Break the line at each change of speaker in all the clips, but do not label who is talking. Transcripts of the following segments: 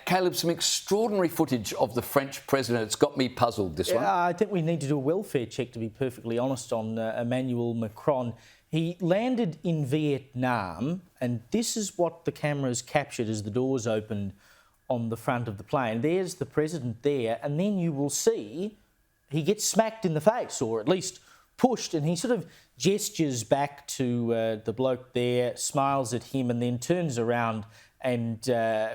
Caleb, some extraordinary footage of the French president. It's got me puzzled, this one.
I think we need to do a welfare check, to be perfectly honest, on Emmanuel Macron. He landed in Vietnam, and this is what the cameras captured as the doors opened on the front of the plane. There's the president there, and then you will see he gets smacked in the face, or at least pushed, and he sort of gestures back to the bloke there, smiles at him, and then turns around and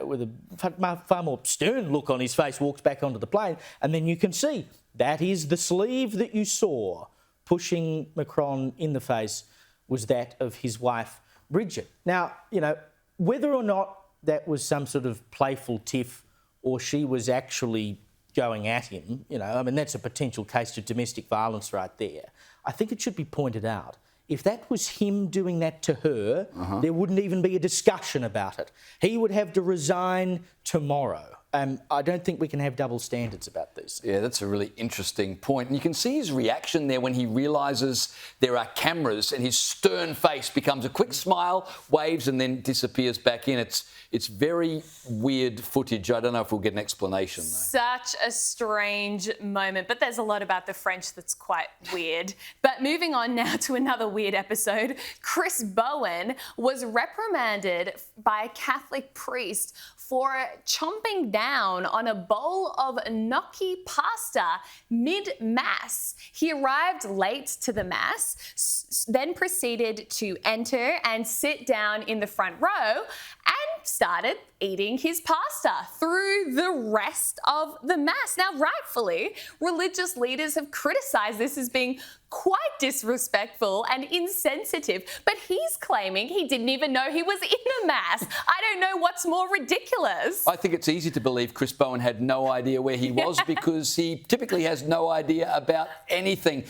with a far more stern look on his face walks back onto the plane. And then you can see that is the sleeve that you saw pushing Macron in the face was that of his wife, Bridget. Now, you know, whether or not that was some sort of playful tiff or she was actually going at him, you know, I mean, that's a potential case of domestic violence right there. I think it should be pointed out, if that was him doing that to her, there wouldn't even be a discussion about it. He would have to resign tomorrow. I don't think we can have double standards about this.
Yeah, that's a really interesting point. And you can see his reaction there when he realises there are cameras, and his stern face becomes a quick smile, waves, and then disappears back in. It's very weird footage. I don't know if we'll get an explanation, though.
Such a strange moment, but there's a lot about the French that's quite weird. But moving on now to another weird episode, Chris Bowen was reprimanded by a Catholic priest for chomping down on a bowl of gnocchi pasta mid-Mass. He arrived late to the Mass, then proceeded to enter and sit down in the front row and started eating his pasta through the rest of the Mass. Now, rightfully, religious leaders have criticised this as being quite disrespectful and insensitive, but he's claiming he didn't even know he was in the Mass. I don't know what's more ridiculous.
I think it's easy to believe Chris Bowen had no idea where he was because he typically has no idea about anything.